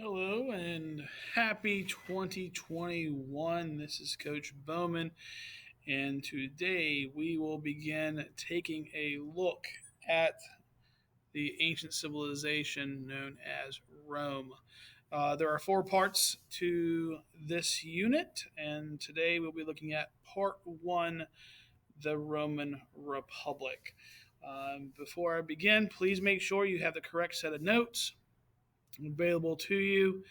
Hello and happy 2021. This is Coach Bowman, and today we will begin taking a look at the ancient civilization known as Rome. There are four parts to this unit, and today we'll be looking at part one, the Roman Republic. Before I begin, please make sure you have the correct set of notes available to you.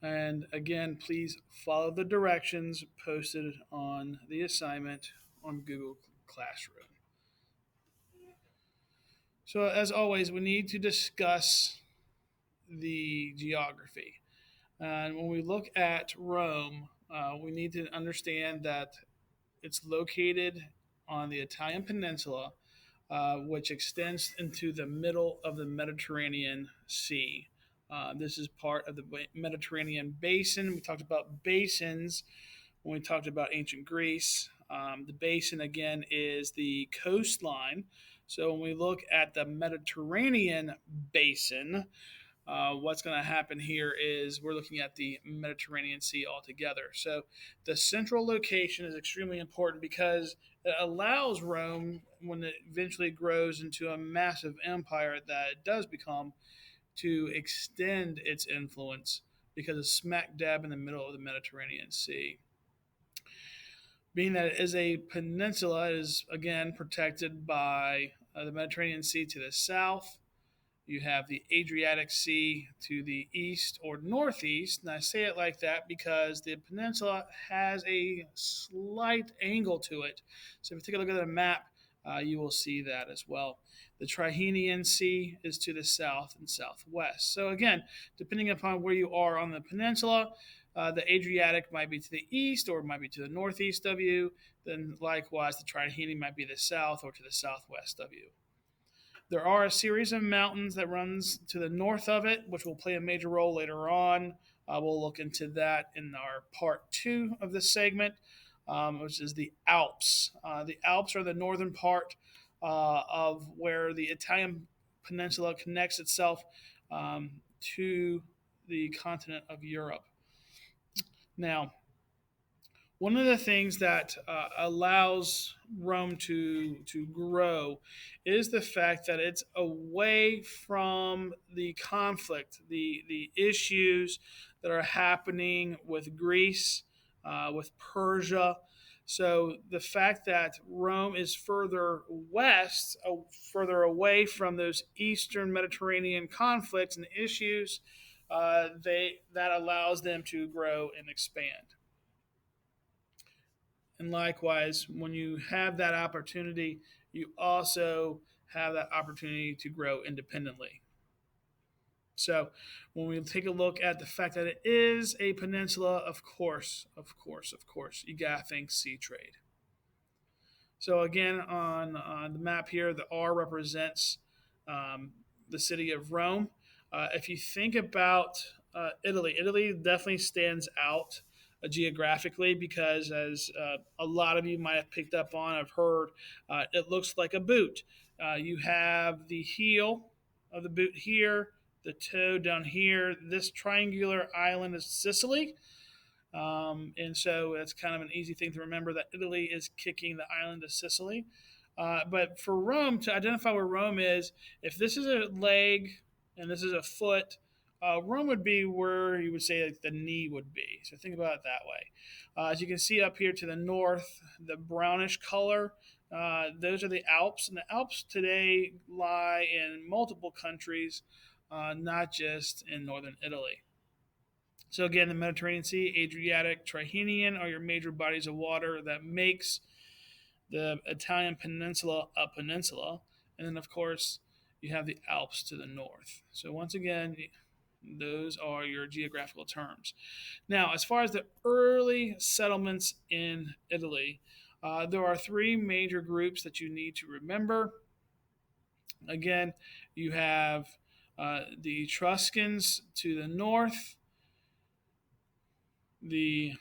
And again, please follow the directions posted on the assignment on Google Classroom. So, as always, we need to discuss the geography. And when we look at Rome, we need to understand that it's located on the Italian peninsula, which extends into the middle of the Mediterranean Sea. This is part of the Mediterranean basin. We talked about basins when we talked about ancient Greece. The basin, again, is the coastline. So when we look at the Mediterranean basin, what's going to happen here is we're looking at the Mediterranean Sea altogether. So the central location is extremely important because it allows Rome, when it eventually grows into a massive empire that it does become, to extend its influence because it's smack dab in the middle of the Mediterranean Sea. Being that it is a peninsula, it is again protected by the Mediterranean Sea to the south. You have the Adriatic Sea to the east or northeast. And I say it like that because the peninsula has a slight angle to it. So if you take a look at the map, you will see that as well. The Tyrrhenian Sea is to the south and southwest. So again, depending upon where you are on the peninsula, the Adriatic might be to the east or it might be to the northeast of you. Then likewise, the Tyrrhenian might be the south or to the southwest of you. There are a series of mountains that runs to the north of it, which will play a major role later on. We'll look into that in our part two of this segment, which is the Alps. The Alps are the northern part of where the Italian peninsula connects itself to the continent of Europe. Now, one of the things that allows Rome to grow is the fact that it's away from the conflict, the issues that are happening with Greece, with Persia. So the fact that Rome is further west, further away from those Eastern Mediterranean conflicts and issues, that allows them to grow and expand. And likewise, when you have that opportunity, you also have that opportunity to grow independently. So, when we take a look at the fact that it is a peninsula, of course, you gotta think sea trade. So, again, on the map here, the R represents the city of Rome. If you think about Italy definitely stands out geographically because, as a lot of you might have picked up on, I've heard, it looks like a boot. You have the heel of the boot here, the toe down here. This triangular island is Sicily. And so it's kind of an easy thing to remember that Italy is kicking the island of Sicily. But for Rome, to identify where Rome is, if this is a leg and this is a foot, Rome would be where you would say like the knee would be. So think about it that way. As you can see up here to the north, the brownish color, those are the Alps. And the Alps today lie in multiple countries, not just in northern Italy. So again, the Mediterranean Sea, Adriatic, Tyrrhenian are your major bodies of water that makes the Italian peninsula a peninsula. And then, of course, you have the Alps to the north. So once again, those are your geographical terms. Now, as far as the early settlements in Italy, there are three major groups that you need to remember. Again, you have the Etruscans to the north, the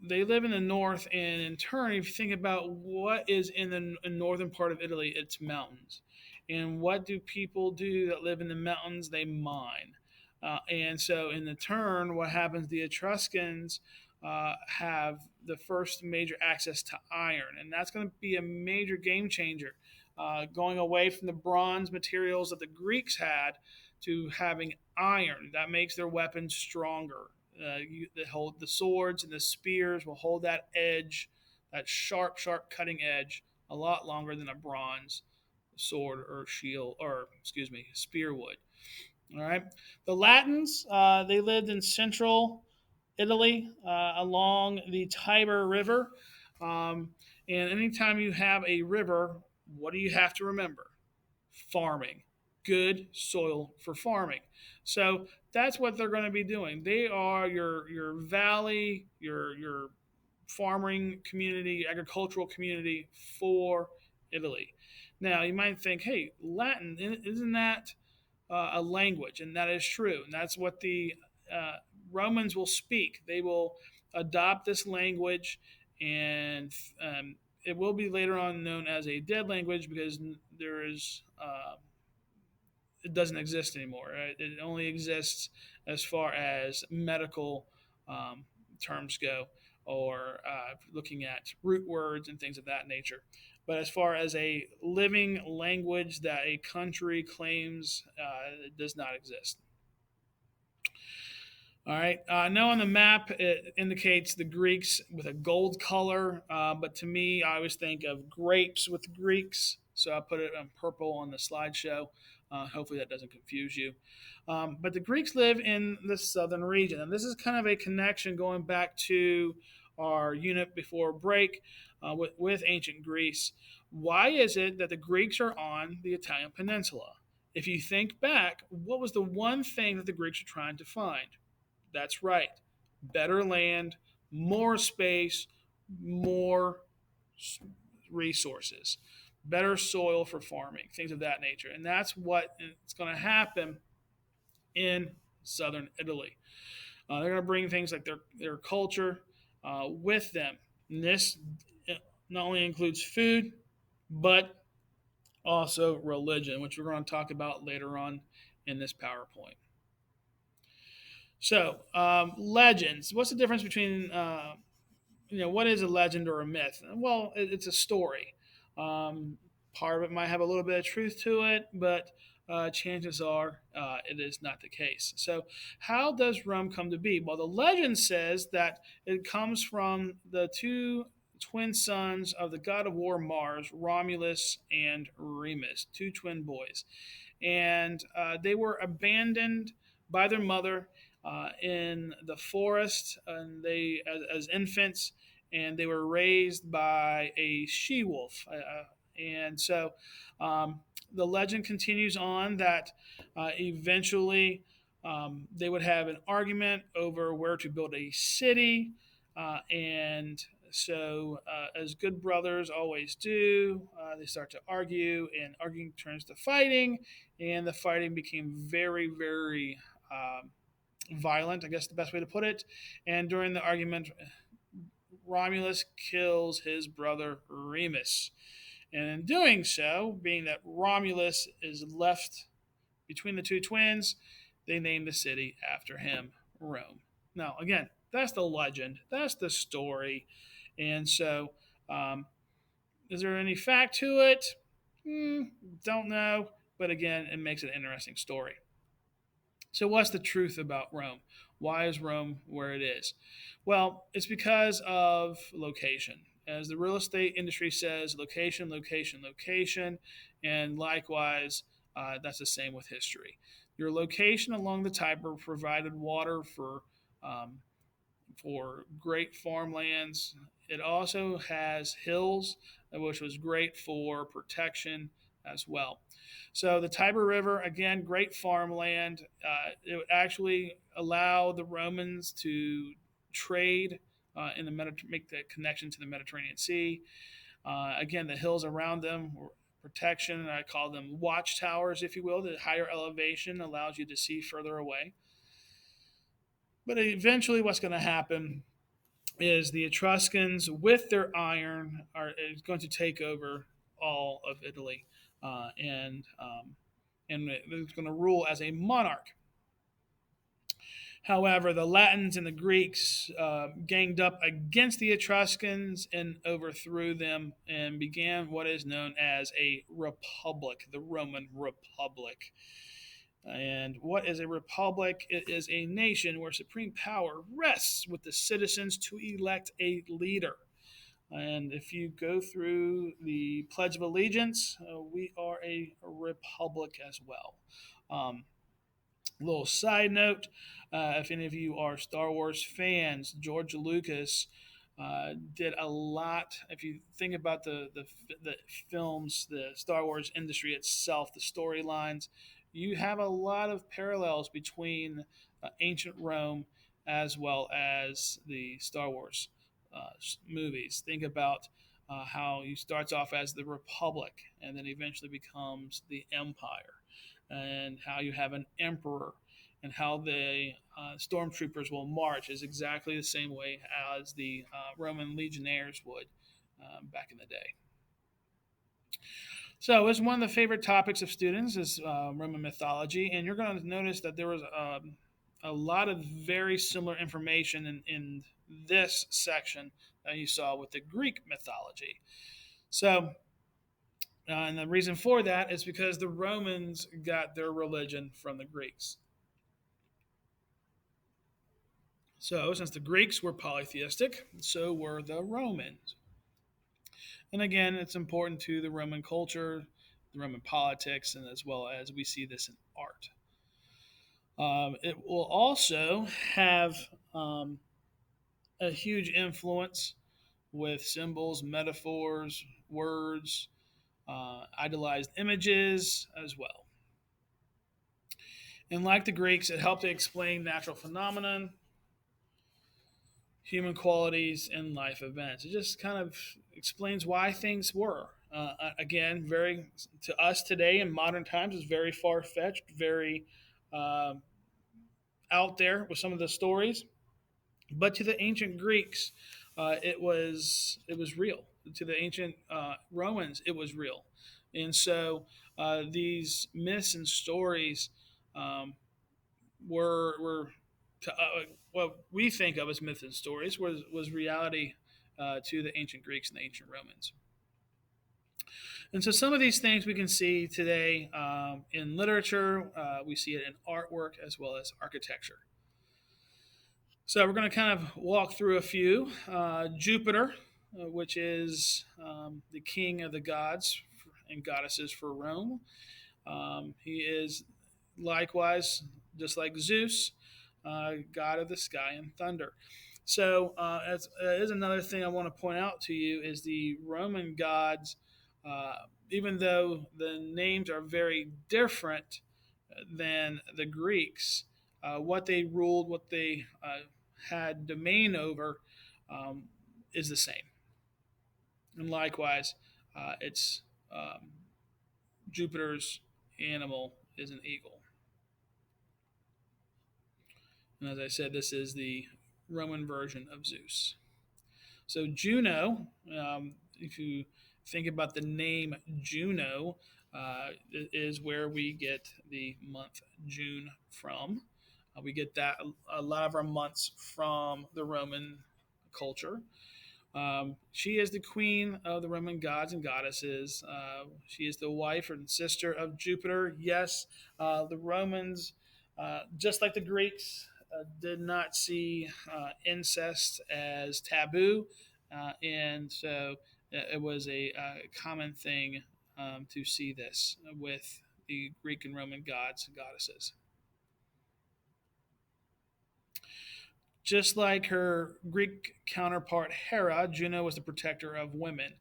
they live in the north, and in turn, if you think about what is in the northern part of Italy, it's mountains. And what do people do that live in the mountains? They mine. And so, in the turn, what happens? The Etruscans have the first major access to iron, and that's going to be a major game changer, going away from the bronze materials that the Greeks had to having iron. That makes their weapons stronger. They hold the swords and the spears will hold that edge, that sharp, sharp cutting edge, a lot longer than a bronze sword or shield, or excuse me, spear would. All right. The Latins, they lived in central Italy along the Tiber River. Um, and anytime you have a river, what do you have to remember? Farming, good soil for farming. So that's what they're going to be doing. They are your valley, your farming community, agricultural community for Italy. Now you might think, hey, Latin, isn't that a language? And that is true. And that's what the uh, Romans will speak. They will adopt this language, and it will be later on known as a dead language because there is it doesn't exist anymore. Right? It only exists as far as medical um, terms go, or looking at root words and things of that nature. But as far as a living language that a country claims, it does not exist. All right. Now on the map, it indicates the Greeks with a gold color, but to me, I always think of grapes with the Greeks. So I put it in purple on the slideshow. Hopefully that doesn't confuse you. But the Greeks live in the southern region, and this is kind of a connection going back to our unit before break with ancient Greece. Why is it that the Greeks are on the Italian peninsula? If you think back, what was the one thing that the Greeks are trying to find? That's right. Better land, more space, more resources, better soil for farming, things of that nature. And that's what is going to happen in southern Italy. They're going to bring things like their culture with them. And this not only includes food, but also religion, which we're going to talk about later on in this PowerPoint. So, legends. What's the difference between, what is a legend or a myth? Well, it's a story. Part of it might have a little bit of truth to it, but chances are it is not the case. So, how does Rome come to be? Well, the legend says that it comes from the two twin sons of the god of war Mars, Romulus and Remus, two twin boys. And they were abandoned by their mother in the forest, and they as infants, and they were raised by a she wolf. And so the legend continues on that eventually they would have an argument over where to build a city, and so, as good brothers always do, they start to argue, and arguing turns to fighting, and the fighting became very, very violent, I guess the best way to put it. And during the argument, Romulus kills his brother Remus. And in doing so, being that Romulus is left between the two twins, they name the city after him, Rome. Now, again, that's the legend, that's the story. And so, is there any fact to it? Don't know. But again, it makes it an interesting story. So, what's the truth about Rome? Why is Rome where it is? Well, it's because of location. As the real estate industry says, location, location, location. And likewise, that's the same with history. Your location along the Tiber provided water um, for great farmlands. It also has hills, which was great for protection as well. So the Tiber River, again, great farmland. It would actually allow the Romans to trade in the make the connection to the Mediterranean Sea. Again, the hills around them were protection. I call them watchtowers, if you will. The higher elevation allows you to see further away. But eventually, what's going to happen is the Etruscans, with their iron, is going to take over all of Italy, and it's going to rule as a monarch. However, the Latins and the Greeks ganged up against the Etruscans and overthrew them and began what is known as a republic, the Roman Republic. And what is a republic? It is a nation where supreme power rests with the citizens to elect a leader. And if you go through the Pledge of Allegiance, we are a republic as well. Um, Little side note, if any of you are Star Wars fans, George Lucas did a lot. If you think about the films, the Star Wars industry itself, the storylines, you have a lot of parallels between ancient Rome as well as the Star Wars movies. Think about how he starts off as the Republic and then eventually becomes the Empire, and how you have an emperor, and how the stormtroopers will march is exactly the same way as the Roman legionnaires would back in the day. So it's one of the favorite topics of students is Roman mythology, and you're going to notice that there was a lot of very similar information in this section that you saw with the Greek mythology. So, and the reason for that is because the Romans got their religion from the Greeks. So, since the Greeks were polytheistic, so were the Romans. And again, it's important to the Roman culture, the Roman politics, and as well as we see this in art. It will also have a huge influence with symbols, metaphors, words, idolized images as well. And like the Greeks, it helped to explain natural phenomena, human qualities, and life events. It just kind of explains why things were. Again, very to us today in modern times is very far fetched, very uh, out there with some of the stories. But to the ancient Greeks, it was real. To the ancient Romans, it was real, and so these myths and stories um, were to, what we think of as myths and stories was reality to the ancient Greeks and the ancient Romans. And so some of these things we can see today in literature, we see it in artwork as well as architecture. So we're going to kind of walk through a few. Jupiter, which is the king of the gods and goddesses for Rome. He is likewise, just like Zeus, god of the sky and thunder. So, as is another thing I want to point out to you is the Roman gods. Uh, Even though the names are very different than the Greeks, what they ruled, what they had domain over, um, is the same. And likewise, it's Jupiter's animal is an eagle. And as I said, this is the Roman version of Zeus. So Juno, if you think about the name Juno, is where we get the month June from. We get that a lot of our months from the Roman culture. She is the queen of the Roman gods and goddesses. She is the wife and sister of Jupiter. Yes, the Romans, just like the Greeks, did not see incest as taboo, and so it was a common thing to see this with the Greek and Roman gods and goddesses. Just like her Greek counterpart Hera, Juno was the protector of women.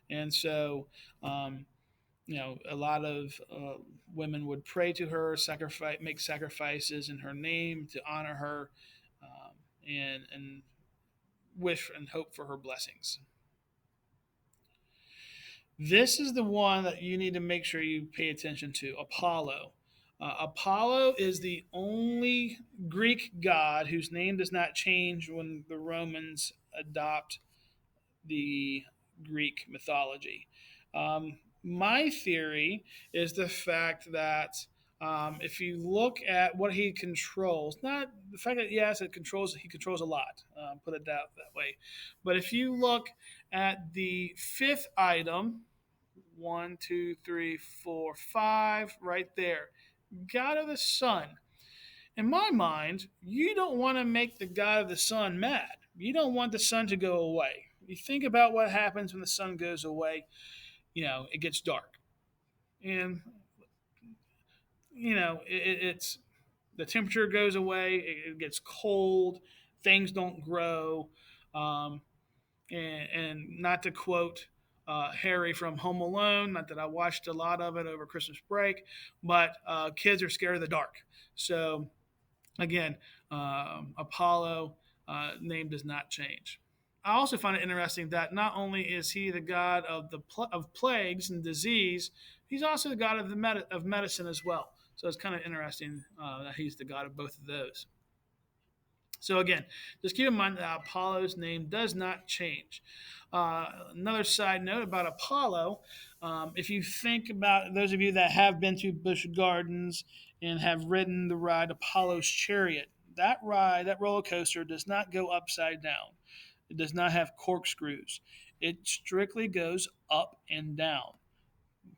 And so, um, a lot of women would pray to her, sacrifice, make sacrifices in her name to honor her, and wish and hope for her blessings. This is the one that you need to make sure you pay attention to, Apollo. Apollo is the only Greek god whose name does not change when the Romans adopt the Greek mythology. My theory is the fact that If you look at what he controls, not the fact that yes, he controls a lot. Put it that way. But if you look at the fifth item, one, two, three, four, five, right there, God of the Sun. In my mind, you don't want to make the God of the Sun mad. You don't want the sun to go away. You think about what happens when the sun goes away. It gets dark, and it's the temperature goes away. It gets cold. Things don't grow. Um, and not to quote Harry from Home Alone, not that I watched a lot of it over Christmas break, but kids are scared of the dark. So again, Apollo name does not change. I also find it interesting that not only is he the god of of plagues and disease, he's also the god of of medicine as well. So it's kind of interesting that he's the god of both of those. So again, just keep in mind that Apollo's name does not change. Another side note about Apollo, if you think about those of you that have been to Busch Gardens and have ridden the ride Apollo's Chariot, that ride, that roller coaster, does not go upside down. It does not have corkscrews. It strictly goes up and down,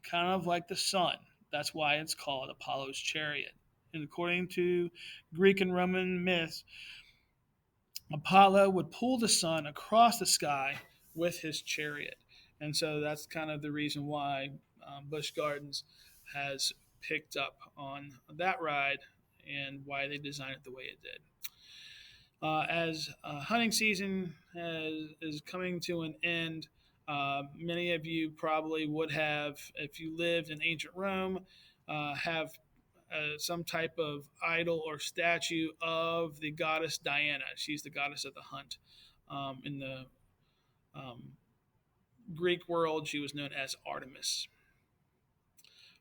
kind of like the sun. That's why it's called Apollo's Chariot. And according to Greek and Roman myths, Apollo would pull the sun across the sky with his chariot. And so that's kind of the reason why Busch Gardens has picked up on that ride and why they designed it the way it did. As hunting season is coming to an end, many of you probably would have, if you lived in ancient Rome, have some type of idol or statue of the goddess Diana. She's the goddess of the hunt. In the um, Greek world, she was known as Artemis.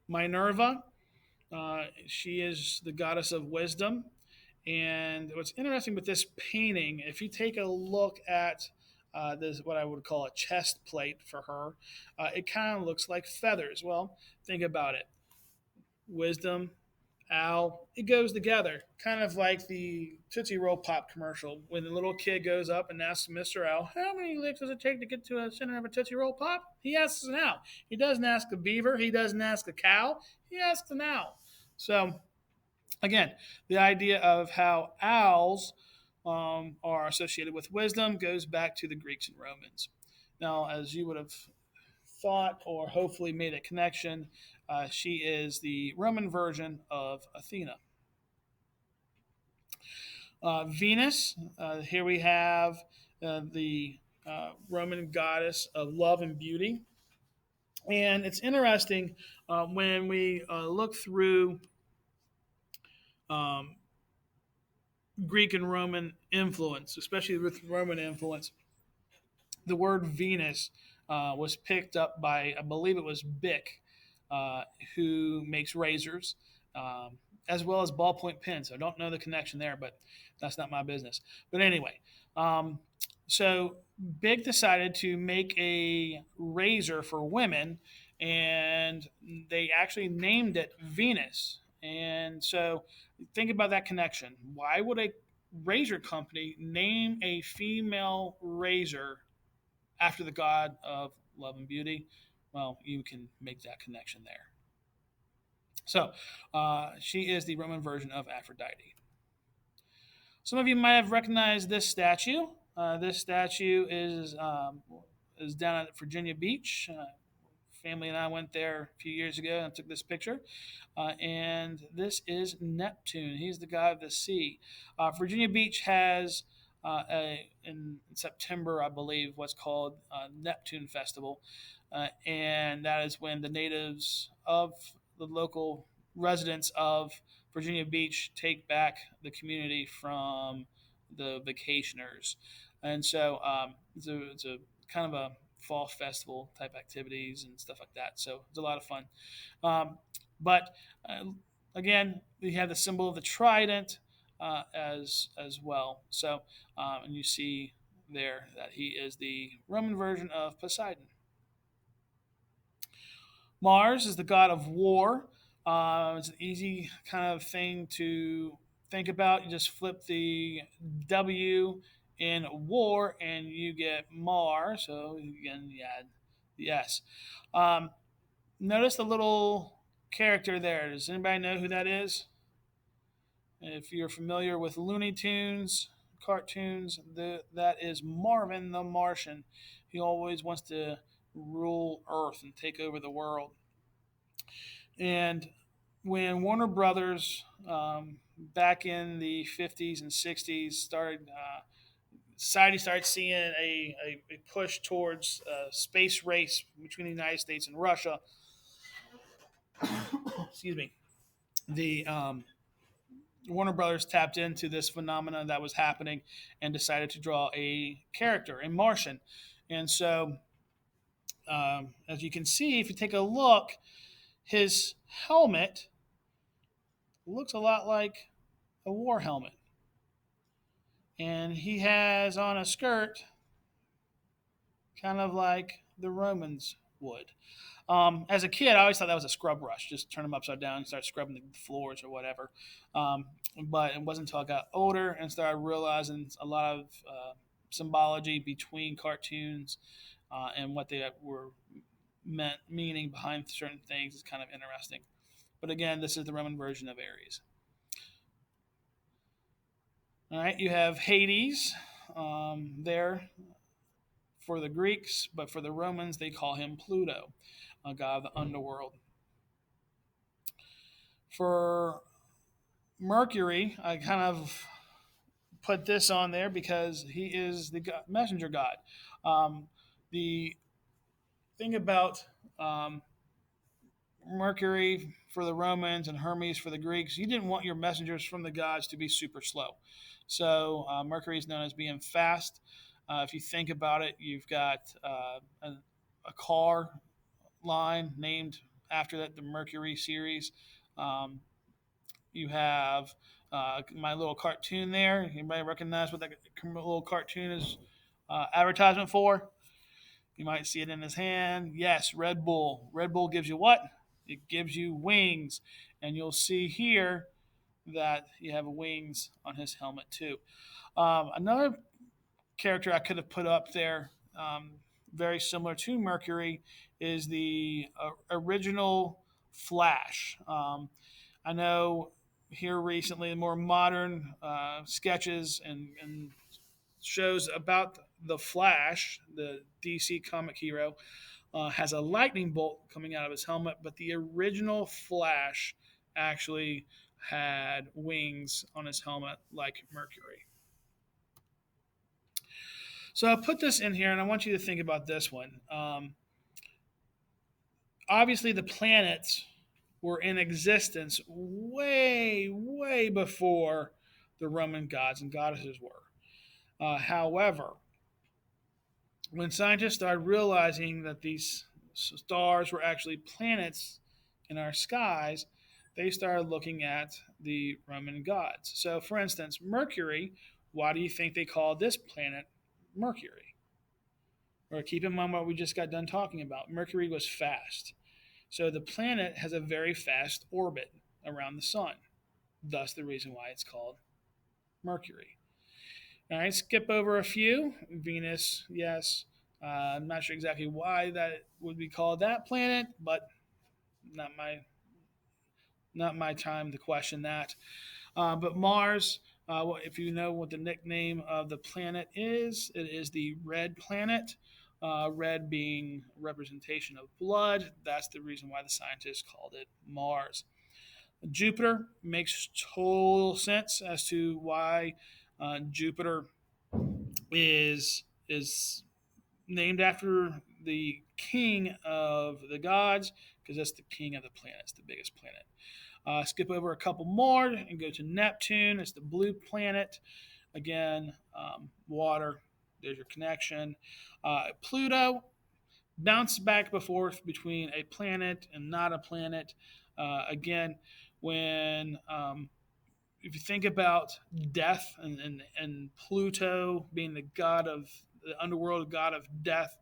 Minerva, she is the goddess of wisdom. And what's interesting with this painting, if you take a look at this, what I would call a chest plate for her, it kind of looks like feathers. Well, think about it. Wisdom, owl, it goes together. Kind of like the Tootsie Roll Pop commercial when the little kid goes up and asks Mr. Owl, how many licks does it take to get to the center of a Tootsie Roll Pop? He asks an owl. He doesn't ask a beaver. He doesn't ask a cow. He asks an owl. So, again, the idea of how owls are associated with wisdom goes back to the Greeks and Romans. Now, as you would have thought or hopefully made a connection, she is the Roman version of Athena. Venus, here we have the Roman goddess of love and beauty. And it's interesting when we look through um, Greek and Roman influence, especially with Roman influence, the word Venus was picked up by, I believe it was Bic, who makes razors, as well as ballpoint pens. I don't know the connection there, but that's not my business. But anyway, um, so Bic decided to make a razor for women, and they actually named it Venus. And so think about that connection. Why would a razor company name a female razor after the god of love and beauty? Well, you can make that connection there. So, she is the Roman version of Aphrodite. Some of you might have recognized this statue. This statue is down at Virginia Beach. Family and I went there a few years ago and took this picture. And this is Neptune. He's the god of the sea. Virginia Beach has in September, I believe, what's called Neptune Festival, and that is when the natives of the local residents of Virginia Beach take back the community from the vacationers, and so it's a kind of a fall festival type activities and stuff like that. So it's a lot of fun. But again, we have the symbol of the trident as well. So and you see there that he is the Roman version of Poseidon. Mars is the god of war. It's an easy kind of thing to think about. You just flip the W in war and you get Mar. So again, you add the S. Um, Notice the little character there. Does anybody know who that is? If you're familiar with Looney Tunes cartoons, that is Marvin the Martian. He always wants to rule Earth and take over the world. And when Warner Brothers, back in the 50s and 60s, society started seeing a push towards a space race between the United States and Russia. Excuse me. The Warner Brothers tapped into this phenomenon that was happening and decided to draw a character, a Martian. And so, as you can see, if you take a look, his helmet looks a lot like a war helmet. And he has on a skirt kind of like the Romans would. As a kid, I always thought that was a scrub brush. Just turn them upside down and start scrubbing the floors or whatever. Um, but it wasn't until I got older and started realizing a lot of symbology between cartoons and what they were meaning behind certain things is kind of interesting. But again, this is the Roman version of Ares. All right, you have Hades there for the Greeks, but for the Romans, they call him Pluto, a god of the underworld. For Mercury, I kind of put this on there because he is the messenger god. The thing about Mercury for the Romans and Hermes for the Greeks, you didn't want your messengers from the gods to be super slow. So Mercury is known as being fast. If you think about it, you've got a car line named after that, the Mercury series. You have my little cartoon there. Anybody recognize what that little cartoon is advertisement for? You might see it in his hand. Yes, Red Bull. Red Bull gives you what? It gives you wings. And you'll see here that you have wings on his helmet too. Another character I could have put up there, very similar to Mercury, is the original Flash. I know here recently, more modern sketches and shows about the Flash, the DC comic hero, has a lightning bolt coming out of his helmet, but the original Flash actually had wings on his helmet like Mercury. So I put this in here, and I want you to think about this one. Obviously, the planets were in existence way, way before the Roman gods and goddesses were. However, when scientists started realizing that these stars were actually planets in our skies, they started looking at the Roman gods. So, for instance, Mercury, why do you think they call this planet Mercury? Or keep in mind what we just got done talking about. Mercury was fast. So the planet has a very fast orbit around the sun. Thus, the reason why it's called Mercury. All right, skip over a few. Venus, yes. I'm not sure exactly why that would be called that planet, but not my time to question that. But Mars, if you know what the nickname of the planet is, it is the red planet. Red being representation of blood. That's the reason why the scientists called it Mars. Jupiter makes total sense as to why Jupiter is named after the king of the gods, because that's the king of the planets, the biggest planet. Skip over a couple more and go to Neptune. It's the blue planet. Again, water. There's your connection. Pluto bounces back and forth between a planet and not a planet. Again, when if you think about death and Pluto being the god of the underworld, god of death,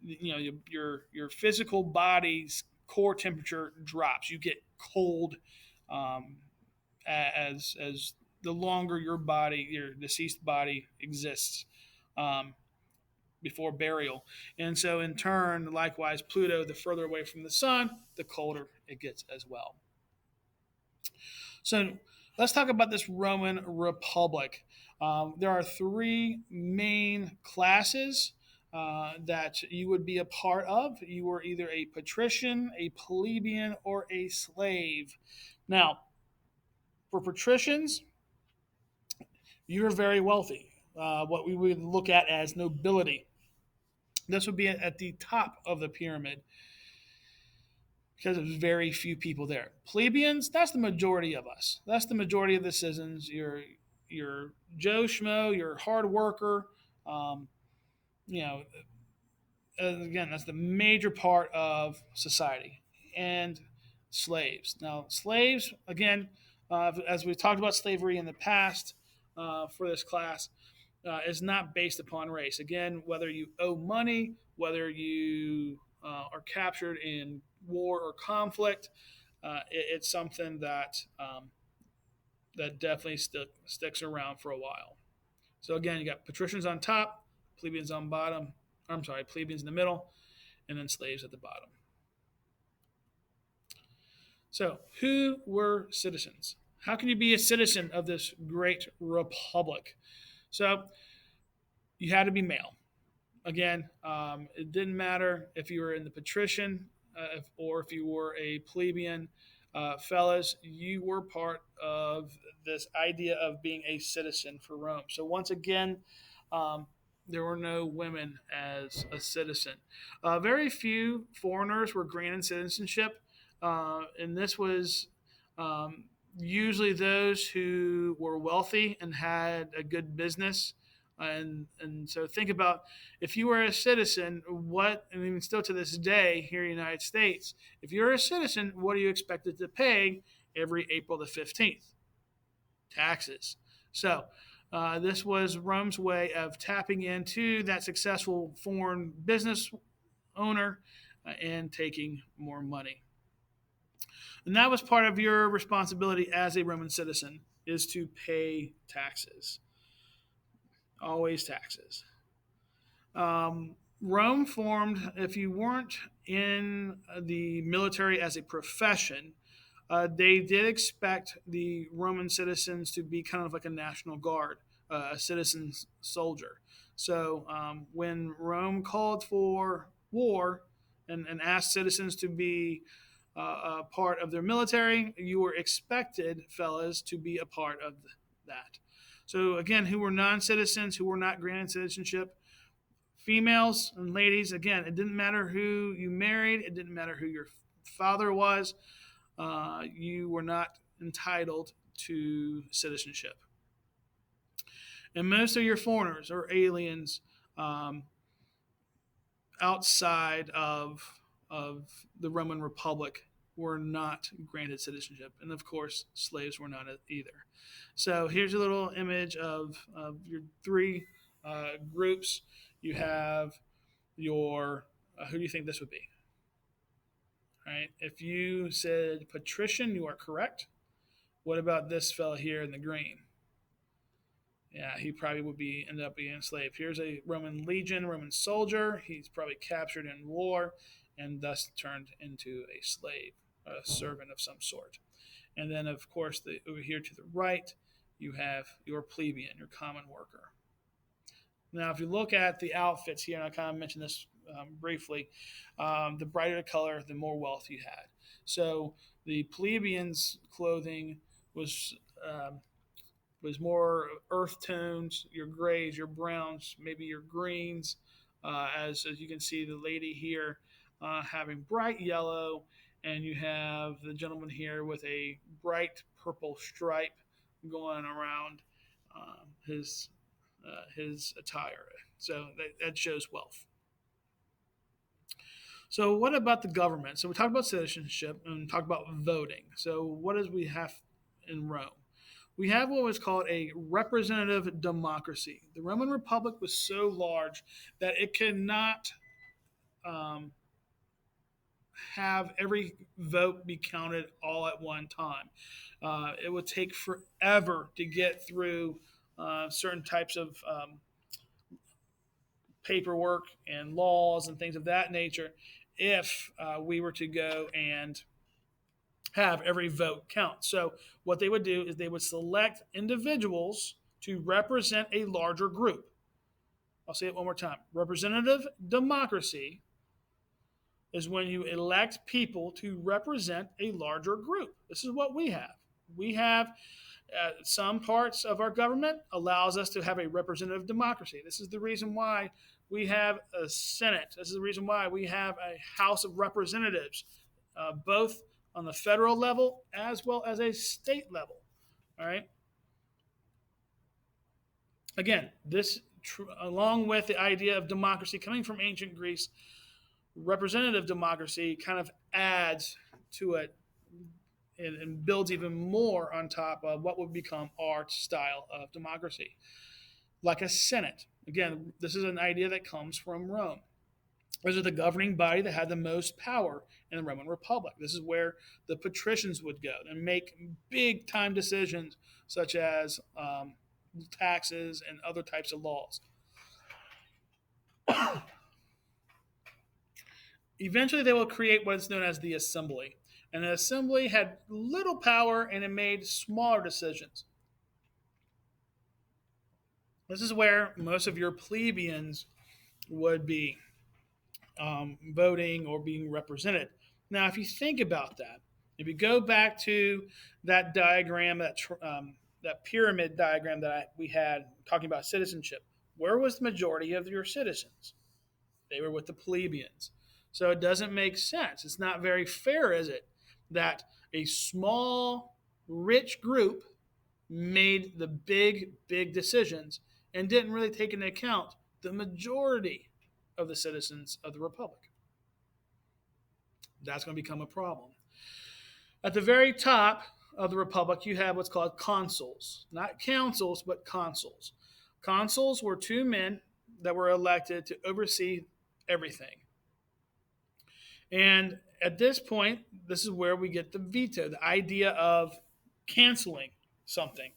you know your physical body's core temperature drops. You get cold um, as the longer your deceased body exists before burial. And so, in turn, likewise, Pluto, the further away from the sun, the colder it gets as well. So, let's talk about this Roman Republic. There are three main classes that you would be a part of. You were either a patrician, a plebeian, or a slave. Now, for patricians, you're very wealthy, what we would look at as nobility. This would be at the top of the pyramid because there's very few people there. Plebeians, that's the majority of us. That's the majority of the citizens. You're Joe Schmo, you're a hard worker. Um, you know, again, that's the major part of society. And slaves. Now, slaves, again, as we've talked about slavery in the past for this class, is not based upon race. Again, whether you owe money, whether you are captured in war or conflict, it's something that definitely sticks around for a while. So again, you got patricians on top, plebeians on bottom. I'm sorry, plebeians in the middle, and then slaves at the bottom. So, who were citizens? How can you be a citizen of this great republic? So, you had to be male. Again, it didn't matter if you were in the patrician or if you were a plebeian. Fellas, you were part of this idea of being a citizen for Rome. So, once again, um, there were no women as a citizen. Very few foreigners were granted citizenship, and this was um, usually those who were wealthy and had a good business. And so think about if you were a citizen, what, I mean, still to this day here in the United States, if you're a citizen, what are you expected to pay every April the 15th? Taxes. So this was Rome's way of tapping into that successful foreign business owner and taking more money. And that was part of your responsibility as a Roman citizen is to pay taxes. Always taxes. Rome formed, if you weren't in the military as a profession, they did expect the Roman citizens to be kind of like a national guard, a citizen's soldier. So when Rome called for war and asked citizens to be a part of their military, you were expected, fellas, to be a part of that. So again, who were non-citizens, who were not granted citizenship, females and ladies, again, it didn't matter who you married, it didn't matter who your father was, you were not entitled to citizenship. And most of your foreigners or aliens um, outside of the Roman Republic were not granted citizenship. And of course, slaves were not either. So here's a little image of your three groups. You have your, who do you think this would be? All right. If you said patrician, you are correct. What about this fella here in the green? Yeah, he probably would be end up being enslaved. Here's a Roman legion, Roman soldier. He's probably captured in war and thus turned into a slave, a servant of some sort. And then, of course, over here to the right, you have your plebeian, your common worker. Now, if you look at the outfits here, and I kind of mentioned this briefly, the brighter the color, the more wealth you had. So the plebeians' clothing was was more earth tones, your grays, your browns, maybe your greens. As you can see, the lady here having bright yellow, and you have the gentleman here with a bright purple stripe going around his attire. So that shows wealth. So what about the government? So we talked about citizenship and talked about voting. So what does we have in Rome? We have what was called a representative democracy. The Roman Republic was so large that it could not um, have every vote be counted all at one time. It would take forever to get through certain types of paperwork and laws and things of that nature if we were to go and have every vote count. So, what they would do is they would select individuals to represent a larger group. I'll say it one more time. Representative democracy is when you elect people to represent a larger group. This is what we have. We have some parts of our government allows us to have a representative democracy. This is the reason why we have a Senate. This is the reason why we have a House of Representatives, both on the federal level as well as a state level. All right. Again, along with the idea of democracy coming from ancient Greece, representative democracy kind of adds to it and builds even more on top of what would become our style of democracy, like a Senate. Again, this is an idea that comes from Rome. This is the governing body that had the most power in the Roman Republic. This is where the patricians would go and make big time decisions, such as taxes and other types of laws. Eventually, they will create what is known as the assembly. And the assembly had little power and it made smaller decisions. This is where most of your plebeians would be voting or being represented. Now, if you think about that, if you go back to that diagram, that pyramid diagram that we had talking about citizenship, where was the majority of your citizens? They were with the plebeians. So it doesn't make sense. It's not very fair, is it, that a small, rich group made the big decisions and didn't really take into account the majority of the citizens of the republic. That's going to become a problem. At the very top of the republic, you have what's called consuls, not councils, but consuls. Consuls were two men that were elected to oversee everything. And at this point, this is where we get the veto, the idea of canceling something.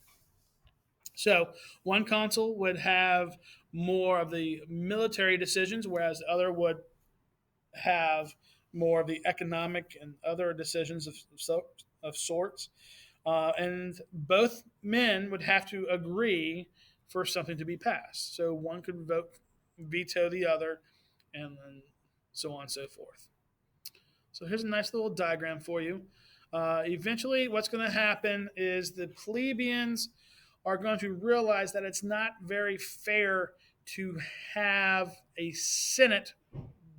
So one consul would have more of the military decisions, whereas the other would have more of the economic and other decisions of sorts. And both men would have to agree for something to be passed. So one could veto the other, and so on and so forth. So here's a nice little diagram for you. Eventually, what's going to happen is the plebeians are going to realize that it's not very fair to have a Senate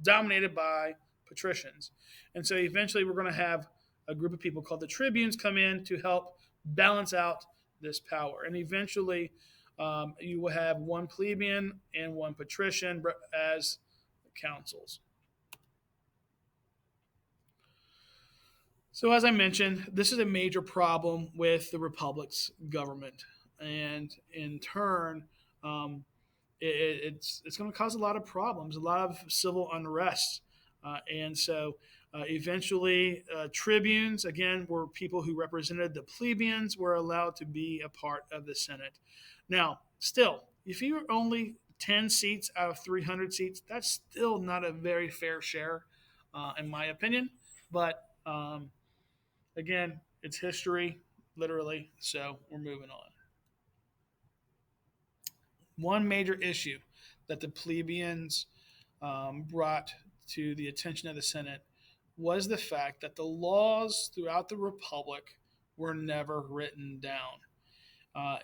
dominated by patricians. And so eventually, we're going to have a group of people called the tribunes come in to help balance out this power. And eventually, you will have one plebeian and one patrician as councils. So, as I mentioned, this is a major problem with the republic's government, and in turn, it's going to cause a lot of problems, a lot of civil unrest, and so eventually, tribunes again were people who represented the plebeians were allowed to be a part of the Senate. Now, still, if you were only 10 seats out of 300 seats, that's still not a very fair share, in my opinion, but. Again, it's history, literally, so we're moving on. One major issue that the plebeians brought to the attention of the Senate was the fact that the laws throughout the Republic were never written down.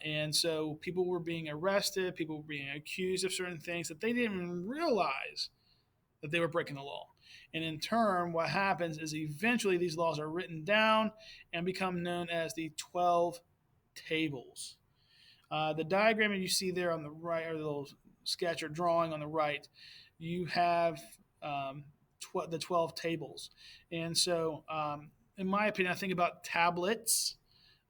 And so people were being arrested, people were being accused of certain things that they didn't even realize that they were breaking the law. And in turn, what happens is eventually these laws are written down and become known as the 12 tables. The diagram that you see there on the right, or the little sketch or drawing on the right, you have the 12 tables. And so, in my opinion, I think about tablets,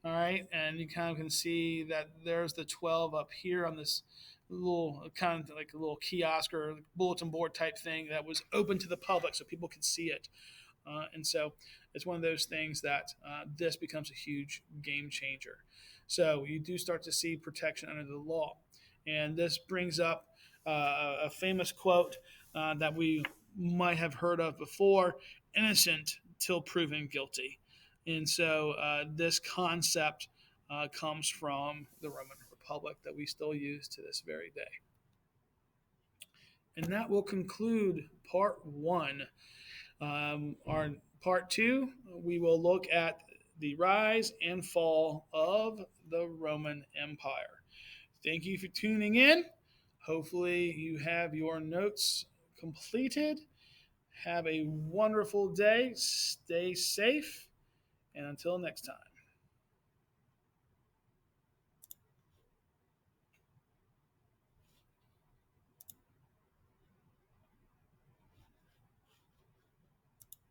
all right? And you kind of can see that there's the 12 up here on this little kind of like a little kiosk or bulletin board type thing that was open to the public so people could see it. And so it's one of those things that this becomes a huge game changer. So you do start to see protection under the law. And this brings up a famous quote that we might have heard of before: innocent till proven guilty. And so this concept comes from the Roman Republic that we still use to this very day. And that will conclude part one. Our part two, we will look at the rise and fall of the Roman Empire. Thank you for tuning in. Hopefully, you have your notes completed. Have a wonderful day. Stay safe. And until next time.